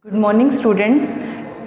Good morning students.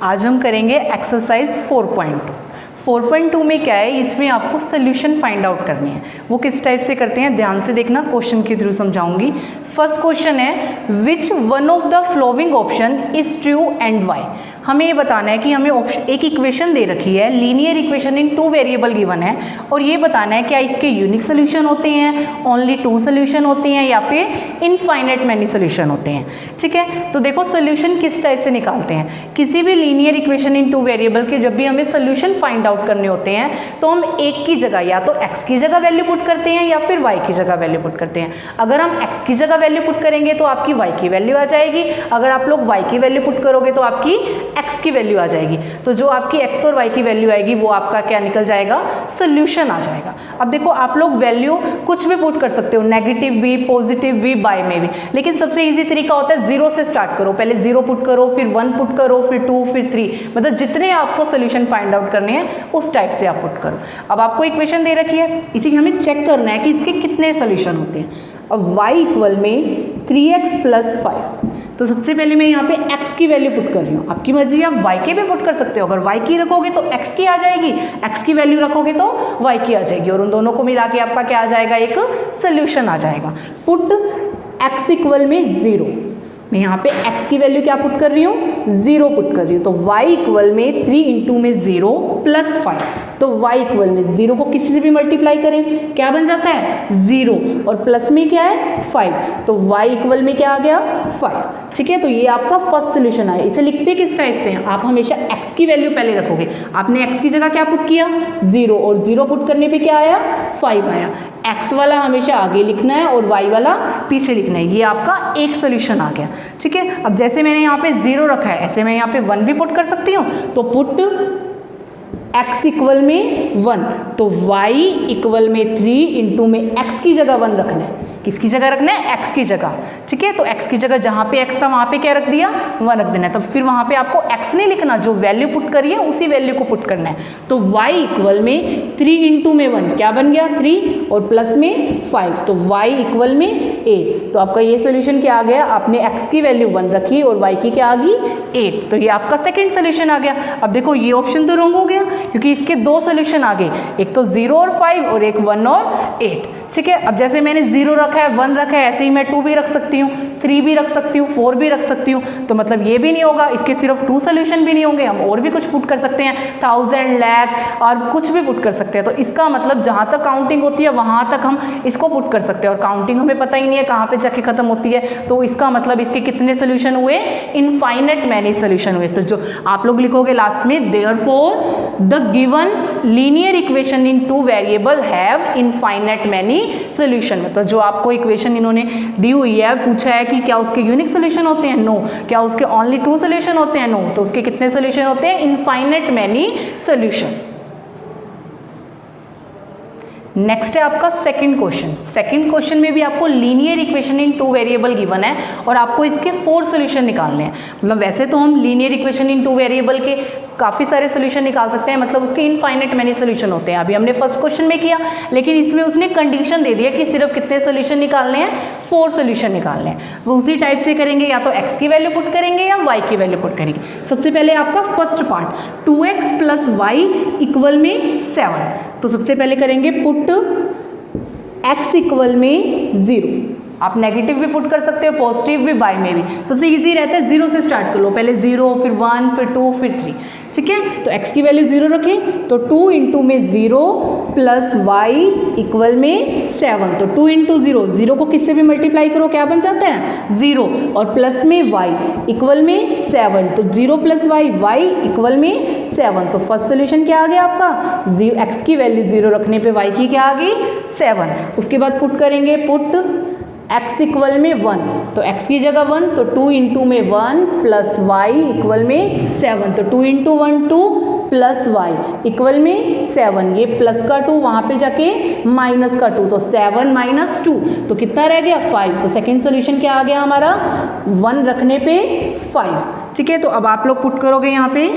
आज हम करेंगे एक्सरसाइज 4.2। 4.2 में क्या है, इसमें आपको सोल्यूशन फाइंड आउट करनी है। वो किस टाइप से करते हैं ध्यान से देखना, क्वेश्चन के थ्रू समझाऊंगी। फर्स्ट क्वेश्चन है which one of the following option is true and why. हमें ये बताना है कि हमें एक इक्वेशन दे रखी है, linear equation in 2 variable given है, और ये बताना है क्या इसके यूनिक सोल्यूशन होते हैं, ओनली 2 सोल्यूशन होते हैं, या फिर इनफाइनाइट मैनी सोल्यूशन होते हैं। ठीक है, तो देखो सोल्यूशन किस टाइप से निकालते हैं। किसी भी लीनियर इक्वेशन इन 2 वेरिएबल के जब भी हमें सोल्यूशन फाइंड आउट करने होते हैं तो हम एक की जगह या तो x की जगह वैल्यू पुट करते हैं या फिर y की जगह वैल्यू पुट करते हैं। अगर हम x की जगह वैल्यू पुट करेंगे तो आपकी y की वैल्यू आ जाएगी, अगर आप लोग y की वैल्यू पुट करोगे तो आपकी x की वैल्यू आ जाएगी। तो जो आपकी x और y की वैल्यू आएगी वो आपका क्या निकल जाएगा, सोल्यूशन आ जाएगा। अब देखो आप लोग वैल्यू कुछ भी पुट कर सकते हो, नेगेटिव भी, पॉजिटिव भी, बाय में भी, लेकिन सबसे इजी तरीका होता है 0 से स्टार्ट करो। पहले 0 पुट करो, फिर 1 पुट करो, फिर 2, फिर 3, मतलब जितने आपको सोल्यूशन फाइंड आउट करने हैं उस टाइप से आप पुट करो। अब आपको इक्वेशन दे रखी है, इसी हमें चेक करना है कि इसके कितने सोल्यूशन होते हैं। अब y इक्वल में 3x प्लस 5, तो सबसे पहले मैं यहाँ पे x की वैल्यू पुट कर रही हूँ। आपकी मर्जी, आप y के भी पुट कर सकते हो। अगर y की रखोगे तो x की आ जाएगी, x की वैल्यू रखोगे तो y की आ जाएगी, और उन दोनों को मिला के आपका क्या आ जाएगा, एक सोल्यूशन आ जाएगा। पुट x इक्वल में 0, मैं यहाँ पे x की वैल्यू क्या पुट कर रही हूँ, 0 पुट कर रही हूँ। तो y इक्वल में 3 इंटू में 0 प्लस 5, तो y इक्वल में 0 को किसी से भी मल्टीप्लाई करें क्या बन जाता है, 0, और प्लस में क्या है 5, तो y इक्वल में क्या आ गया 5। ठीक है, तो ये आपका फर्स्ट सोल्यूशन आया। इसे लिखते किस टाइप से हैं, आप हमेशा x की वैल्यू पहले रखोगे। आपने x की जगह क्या पुट किया, 0, और 0 पुट करने पे क्या आया, 5 आया। x वाला हमेशा आगे लिखना है और y वाला पीछे लिखना है। ये आपका एक सोल्यूशन आ गया। ठीक है, अब जैसे मैंने यहाँ पे 0 रखा है, ऐसे मैं यहाँ पे 1 भी पुट कर सकती हूँ। तो पुट x इक्वल में 1, तो y इक्वल में 3 इंटू में x की जगह 1 रखना है। किसकी जगह रखना है, x की जगह। ठीक है, तो x की जगह जहाँ पे x था वहाँ पे क्या रख दिया, 1 रख देना है। तो फिर वहाँ पे आपको x नहीं लिखना, जो वैल्यू पुट करी है उसी वैल्यू को पुट करना है। तो y इक्वल में 3 इंटू में 1 क्या बन गया, 3, और प्लस में 5, तो y इक्वल में 8। तो आपका ये सोल्यूशन क्या आ गया, आपने x की वैल्यू 1 रखी और y की क्या आ गई, 8, तो ये आपका सेकेंड सोल्यूशन आ गया। अब देखो ये ऑप्शन तो रॉन्ग हो गया क्योंकि इसके 2 सोल्यूशन आ गए, एक तो 0 और 5 और एक 1 और 8। ठीक है, अब जैसे मैंने 0 रखा है, 1 रखा है, ऐसे ही मैं 2 भी रख सकती हूँ, 3 भी रख सकती हूँ, 4 भी रख सकती हूँ। तो मतलब ये भी नहीं होगा, इसके सिर्फ 2 सोल्यूशन भी नहीं होंगे, हम और भी कुछ पुट कर सकते हैं, 1000, लाख और कुछ भी पुट कर सकते हैं। तो इसका मतलब जहाँ तक काउंटिंग होती है वहाँ तक हम इसको पुट कर सकते हैं, और काउंटिंग हमें पता ही नहीं है कहाँ पे जाके खत्म होती है। तो इसका मतलब इसके कितने सोल्यूशन हुए, इनफाइनाइट मैनी सोल्यूशन हुए। तो जो आप लोग लिखोगे लास्ट में, therefore the given linear equation in 2 variable have infinite many solution. मतलब जो आपको इक्वेशन इन्होंने दी हुई है, पूछा है कि क्या उसके यूनिक सोल्यूशन होते हैं, नो। क्या उसके ओनली 2 सोल्यूशन होते हैं, नो। तो उसके कितने सोल्यूशन होते हैं, इनफाइनाइट मैनी सोल्यूशन। नेक्स्ट है आपका सेकंड क्वेश्चन। सेकंड क्वेश्चन में भी आपको linear equation in 2 variable given है और आपको इसके 4 सोल्यूशन निकालने हैं। मतलब वैसे तो हम लीनियर इक्वेशन इन 2 वेरिएबल के काफ़ी सारे सोल्यूशन निकाल सकते हैं, मतलब उसके इनफाइनाइट मैनी सोल्यूशन होते हैं। अभी हमने फर्स्ट क्वेश्चन में किया, लेकिन इसमें उसने कंडीशन दे दिया कि सिर्फ कितने सोल्यूशन निकालने हैं, 4 सोल्यूशन निकालने हैं। तो उसी टाइप से करेंगे, या तो x की वैल्यू पुट करेंगे या y की वैल्यू पुट करेंगे। सबसे पहले आपका first part 2x plus Y equal में 7। तो सबसे पहले करेंगे पुट x इक्वल में 0। आप नेगेटिव भी पुट कर सकते हो, पॉजिटिव भी, बाय में भी। सबसे इजी रहता है 0 से स्टार्ट कर लो, पहले 0, फिर 1, फिर 2, फिर 3। ठीक है, तो x की वैल्यू 0 रखें, तो 2 इंटू में 0 प्लस y इक्वल में 7। तो 2 इंटू 0, 0 को किससे भी मल्टीप्लाई करो क्या बन जाता है, 0, और प्लस में y इक्वल में 7। तो 0 प्लस y इक्वल में 7। तो फर्स्ट सोल्यूशन क्या आ गया आपका, x की वैल्यू 0 रखने पे y की क्या आ गई, 7। उसके बाद पुट करेंगे, पुट x इक्वल में 1, तो x की जगह 1, तो 2 इंटू में 1 प्लस y इक्वल में 7। तो 2 इंटू 1 2 प्लस y इक्वल में 7। ये प्लस का 2 वहाँ पे जाके माइनस का 2, तो 7 माइनस 2, तो कितना रह गया 5। तो सेकेंड सोल्यूशन क्या आ गया हमारा, 1 रखने पे 5। ठीक है, तो अब आप लोग पुट करोगे यहाँ पे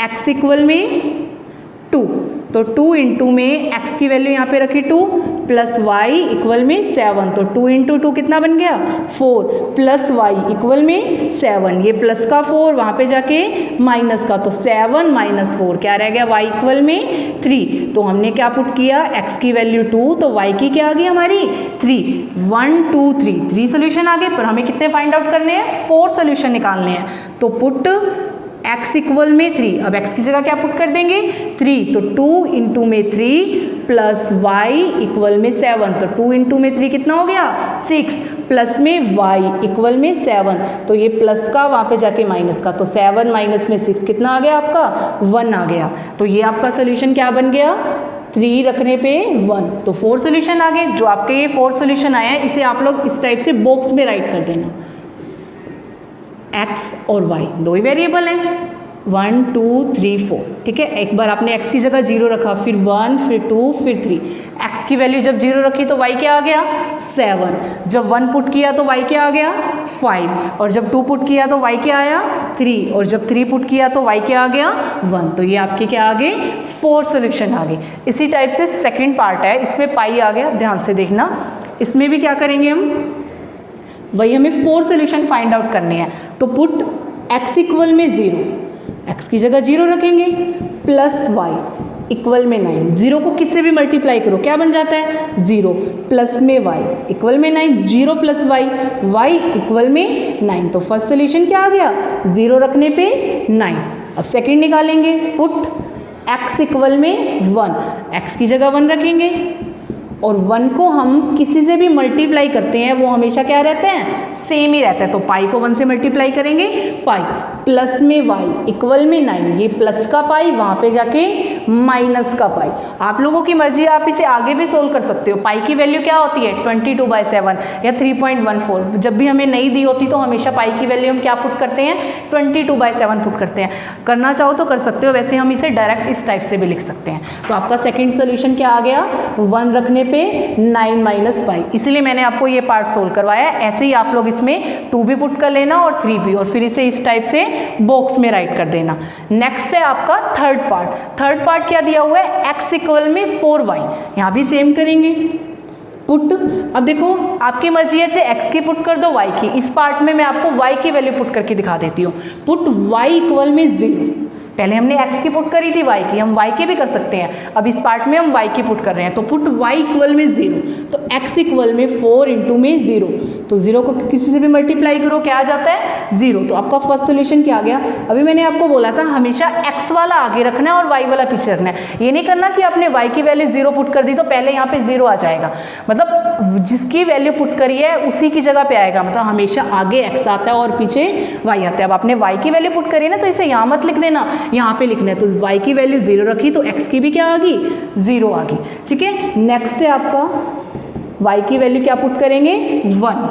x इक्वल में 2, तो 2 इंटू में x की वैल्यू यहाँ पे रखी 2 प्लस y इक्वल में 7, तो 2 इंटू 2 कितना बन गया 4 प्लस y इक्वल में 7, ये प्लस का 4 वहाँ पे जाके माइनस का, तो 7 माइनस 4 क्या रह गया y इक्वल में 3। तो हमने क्या पुट किया x की वैल्यू 2 तो y की क्या आ गई हमारी 3, 1 2 3 सोल्यूशन आ गए। पर हमें कितने फाइंड आउट करने हैं 4 सोल्यूशन निकालने हैं। तो पुट x इक्वल में 3, अब x की जगह क्या पुट कर देंगे 3, तो 2 इंटू में 3 प्लस y इक्वल में 7, तो 2 इंटू में 3 कितना हो गया 6 प्लस में y इक्वल में 7, तो ये प्लस का वहाँ पे जाके माइनस का, तो 7 माइनस में 6 कितना आ गया आपका 1 आ गया। तो ये आपका सोल्यूशन क्या बन गया 3 रखने पे 1, तो 4 सोल्यूशन आ गए। जो आपके ये 4 सोल्यूशन आए हैं इसे आप लोग इस टाइप से बॉक्स में राइट कर देना। x और y दो ही वेरिएबल हैं 1 2 3 4, ठीक है। एक बार आपने x की जगह 0 रखा, फिर 1 फिर 2 फिर 3, x की वैल्यू जब 0 रखी तो y क्या आ गया 7, जब 1 पुट किया तो y क्या आ गया 5, और जब 2 पुट किया तो y क्या आया 3, और जब 3 पुट किया तो y क्या आ गया 1। तो ये आपके क्या आ गए 4 सोल्यूशन आ गए। इसी टाइप से सेकेंड पार्ट है, इसमें पाई आ गया, ध्यान से देखना। इसमें भी क्या करेंगे हम, वही हमें 4 सोल्यूशन फाइंड आउट करने हैं। तो पुट x इक्वल में 0, x की जगह 0 रखेंगे, प्लस y इक्वल में 9, 0 को किससे भी मल्टीप्लाई करो क्या बन जाता है 0, प्लस में y इक्वल में 9, 0 प्लस y इक्वल में 9। तो फर्स्ट सोल्यूशन क्या आ गया 0 रखने पे 9। अब सेकंड निकालेंगे, पुट x इक्वल में 1, x की जगह 1 रखेंगे, और 1 को हम किसी से भी मल्टीप्लाई करते हैं वो हमेशा क्या रहते हैं सेम ही रहता है। तो पाई को 1 से मल्टीप्लाई करेंगे, पाई प्लस में y इक्वल में 9, ये प्लस का पाई वहाँ पे जाके माइनस का पाई। आप लोगों की मर्जी, आप इसे आगे भी सोल्व कर सकते हो। पाई की वैल्यू क्या होती है 22/7 या 3.14। जब भी हमें नहीं दी होती तो हमेशा पाई की वैल्यू हम क्या पुट करते हैं 22/7 पुट करते हैं। करना चाहो तो कर सकते हो, वैसे हम इसे डायरेक्ट इस टाइप से भी लिख सकते हैं। तो आपका सेकेंड सोल्यूशन क्या आ गया 1 रखने पे 9 माइनस पाई, इसलिए मैंने आपको ये पार्ट सोल्व करवाया। ऐसे ही आप लोग इसमें 2 भी पुट कर लेना और 3 भी, और फिर इसे इस टाइप से बॉक्स में राइट कर देना। नेक्स्ट है आपका थर्ड पार्ट क्या दिया हुआ है x इक्वल में 4y, यहाँ भी सेम करेंगे पुट। अब देखो आपकी मर्जी है चाहे x की पुट कर दो y की, इस पार्ट में मैं आपको y की वैल्यू पुट करके दिखा देती हूँ। पुट y इक्वल में 0, पहले हमने x की पुट करी थी y की, हम y की भी कर सकते हैं। अब इस पार्ट में हम y की पुट कर रहे हैं, तो पुट y इक्वल में 0, तो x इक्वल में 4 इंटू में 0, तो 0 को किसी से भी मल्टीप्लाई करो क्या आ जाता है 0। तो आपका फर्स्ट सोल्यूशन क्या आ गया। अभी मैंने आपको बोला था हमेशा x वाला आगे रखना है और y वाला पीछे रखना है। ये नहीं करना कि आपने y की वैल्यू 0 पुट कर दी तो पहले यहाँ पे 0 आ जाएगा, मतलब जिसकी वैल्यू पुट करी है उसी की जगह पे आएगा, मतलब हमेशा आगे x आता है और पीछे y आता है। अब आपने y की वैल्यू पुट करी है ना, तो इसे यहाँ मत लिख देना, यहाँ पे लिखना है। तो y की वैल्यू 0 रखी तो x की भी क्या आ गई 0 आ गई, ठीक है। नेक्स्ट है आपका y की वैल्यू क्या पुट करेंगे 1,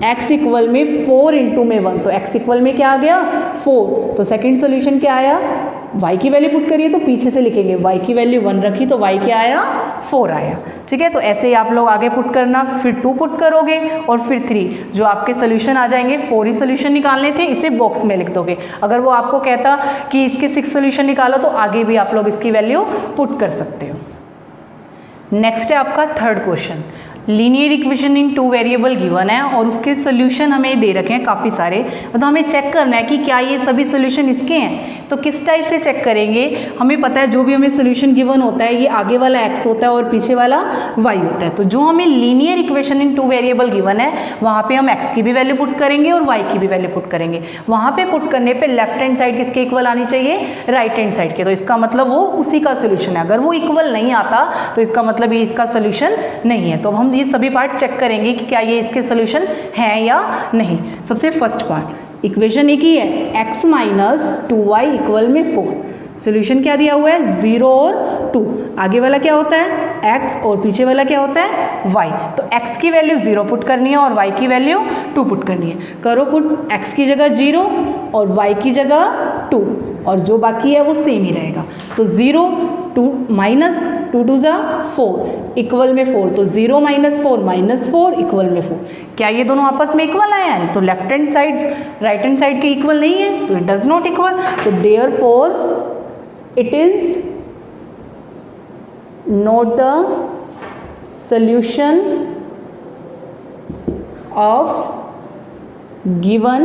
x इक्वल में 4 इंटू में 1, तो x इक्वल में क्या आ गया 4। तो सेकंड सोल्यूशन क्या आया, y की वैल्यू पुट करिए तो पीछे से लिखेंगे, y की वैल्यू 1 रखी तो y क्या आया 4 आया, ठीक है। तो ऐसे ही आप लोग आगे पुट करना, फिर 2 पुट करोगे और फिर 3, जो आपके सोल्यूशन आ जाएंगे। 4 ही सोल्यूशन निकालने थे, इसे बॉक्स में लिख दोगे। अगर वो आपको कहता कि इसके 6 सोल्यूशन निकालो तो आगे भी आप लोग इसकी वैल्यू पुट कर सकते हो। नेक्स्ट है आपका third question, linear equation in 2 variable given है और उसके सोल्यूशन हमें दे रखे हैं काफ़ी सारे, तो हमें चेक करना है कि क्या ये सभी सोल्यूशन इसके हैं। तो किस टाइप से चेक करेंगे, हमें पता है जो भी हमें सोल्यूशन गिवन होता है ये आगे वाला x होता है और पीछे वाला y होता है। तो जो हमें linear equation in 2 variable given है वहाँ पे हम x की भी वैल्यू पुट करेंगे और y की भी वैल्यू पुट करेंगे। वहाँ पे पुट करने पे लेफ्ट हैंड साइड किसके इक्वल आनी चाहिए, राइट हैंड साइड के, तो इसका मतलब वो उसी का सोल्यूशन है। अगर वो इक्वल नहीं आता तो इसका मतलब ये इसका सोल्यूशन नहीं है। तो हम ये सभी पार्ट चेक करेंगे कि क्या ये इसके सोल्यूशन हैं या नहीं। सबसे फर्स्ट पार्ट, इक्वेशन एक ही है x माइनस 2y इक्वल में 4, सोल्यूशन क्या दिया हुआ है 0 और 2, आगे वाला क्या होता है x और पीछे वाला क्या होता है y। तो x की वैल्यू 0 पुट करनी है और y की वैल्यू 2 पुट करनी है। करो पुट, x की जगह 0 और y की जगह 2, और जो बाकी है वो सेम ही रहेगा। तो 0 2 माइनस 2 2 ज़ा 4 इक्वल में 4, तो 0 माइनस 4 माइनस 4 इक्वल में 4। क्या ये दोनों आपस में इक्वल आए हैं, तो left hand side right hand side के इक्वल नहीं है, तो इट डज नॉट इक्वल। तो therefore it is note the solution of given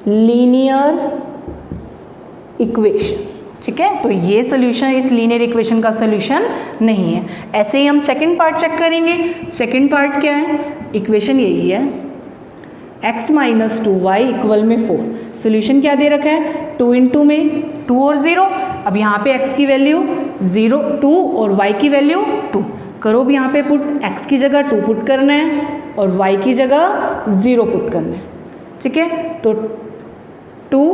linear equation। ठीक है, तो ये सोल्यूशन इस लीनियर इक्वेशन का सोल्यूशन नहीं है। ऐसे ही हम सेकंड पार्ट चेक करेंगे। सेकंड पार्ट क्या है, इक्वेशन यही है x माइनस 2y इक्वल में 4। सोल्यूशन क्या दे रखा है, 2 इंटू में 2 और 0। अब यहाँ पे x की वैल्यू 0 2 और y की वैल्यू 2 करो। अब यहाँ पे पुट x की जगह 2 पुट करना है और y की जगह 0 पुट करना है। ठीक है, तो 2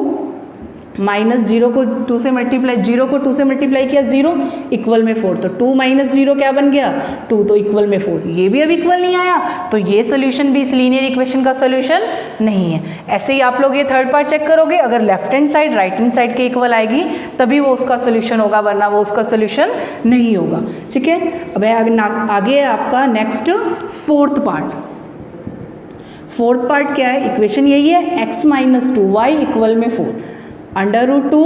माइनस 0 को 2 से मल्टीप्लाई, 0 को 2 से मल्टीप्लाई किया 0 इक्वल में 4, तो 2 माइनस 0 क्या बन गया 2, तो इक्वल में 4। ये भी अब इक्वल नहीं आया, तो ये सोल्यूशन भी इस लीनियर इक्वेशन का सोल्यूशन नहीं है। ऐसे ही आप लोग ये थर्ड पार्ट चेक करोगे, अगर left hand side right hand side के इक्वल आएगी तभी वो उसका सोल्यूशन होगा, वरना वो उसका सोल्यूशन नहीं होगा। ठीक है, अब आगे है आपका next fourth part. Fourth part क्या है, इक्वेशन यही है x माइनस 2y इक्वल में 4 अंडर रूट 2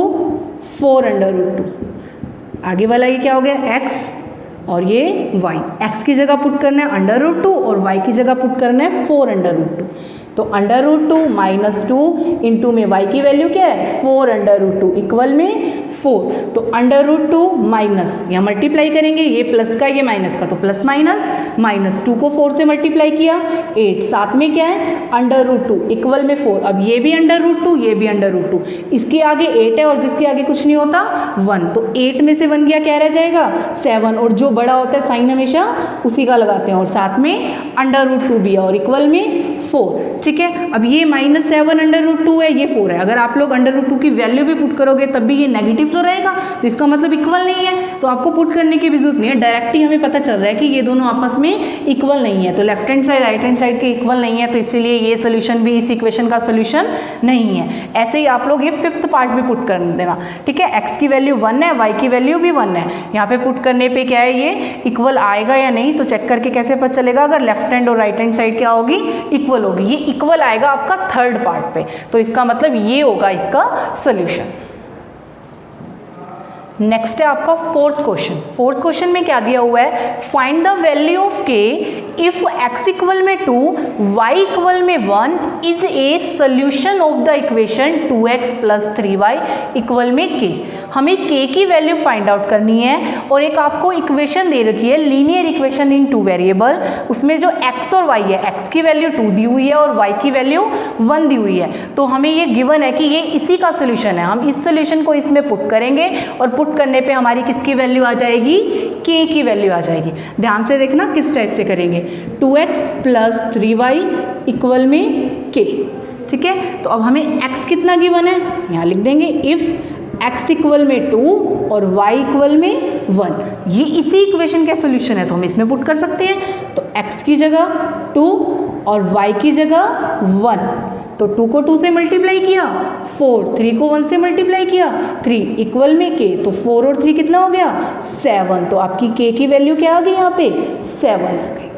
4 अंडर रूट 2। आगे वाला ये क्या हो गया x और ये y। x की जगह पुट करना है अंडर रूट 2 और y की जगह पुट करना है 4 अंडर रूट 2। तो अंडर रूट 2 माइनस 2 इंटू में y की वैल्यू क्या है 4 अंडर रूट 2 इक्वल में 4। तो अंडर रूट 2 माइनस, यहाँ मल्टीप्लाई करेंगे, ये प्लस का ये माइनस का, तो प्लस माइनस माइनस 2 को 4 से मल्टीप्लाई किया 8, साथ में क्या है अंडर रूट 2 इक्वल में 4। अब ये भी अंडर रूट 2 ये भी अंडर रूट 2, इसके आगे 8 है और जिसके आगे कुछ नहीं होता 1, तो 8 में से 1 गया क्या रह जाएगा 7, और जो बड़ा होता है साइन हमेशा उसी का लगाते हैं, और साथ में अंडर रूट 2 भी है और इक्वल में 4। ठीक है, अब ये माइनस 7 अंडर रूट 2 है, ये 4 है। अगर आप लोग अंडर रूट 2 की वैल्यू भी पुट करोगे तब भी ये नेगेटिव तो रहेगा, तो इसका मतलब इक्वल नहीं है, तो आपको पुट करने की भी जरूरत नहीं है, डायरेक्ट ही हमें पता चल रहा है कि ये दोनों आपस में इक्वल नहीं है। तो left hand side right hand side के इक्वल नहीं है, तो इसीलिए ये सोल्यूशन भी इस इक्वेशन का सोल्यूशन नहीं है। ऐसे ही आप लोग ये फिफ्थ पार्ट भी पुट कर देना। ठीक है, x की वैल्यू 1 है, y की वैल्यू भी 1 है, यहाँ पे पुट करने पे क्या है ये इक्वल आएगा या नहीं, तो चेक करके कैसे पता चलेगा, अगर लेफ्ट हैंड और राइट हैंड साइड क्या होगी इक्वल होगी। ये इक्वल आएगा आपका थर्ड पार्ट पे, तो इसका मतलब ये होगा इसका सोल्यूशन। नेक्स्ट है आपका फोर्थ क्वेश्चन। फोर्थ क्वेश्चन में क्या दिया हुआ है, find the value of k if x equal में 2 y इक्वल में 1 is a solution of the equation 2x plus 3y equal में k। हमें k की वैल्यू फाइंड आउट करनी है, और एक आपको इक्वेशन दे रखी है लीनियर इक्वेशन इन 2 वेरिएबल, उसमें जो x और y है, x की वैल्यू 2 दी हुई है और y की वैल्यू 1 दी हुई है, तो हमें ये गिवन है कि ये इसी का सोल्यूशन है। हम इस सोल्यूशन को इसमें पुट करेंगे और पुट करने पे हमारी किसकी वैल्यू आ जाएगी, k की वैल्यू आ जाएगी। ध्यान से देखना किस टाइप से करेंगे, 2x प्लस 3y इक्वल में k। ठीक है, तो अब हमें x कितना गिवन है, यहाँ लिख देंगे इफ x इक्वल में 2 और y इक्वल में 1। ये इसी इक्वेशन का सोल्यूशन है, तो हम इसमें पुट कर सकते हैं। तो x की जगह 2 और y की जगह 1, तो 2 को 2 से मल्टीप्लाई किया 4, 3 को 1 से मल्टीप्लाई किया 3 इक्वल में k, तो 4 और 3 कितना हो गया 7, तो आपकी k की वैल्यू क्या आ गई यहाँ पे 7 आ गई।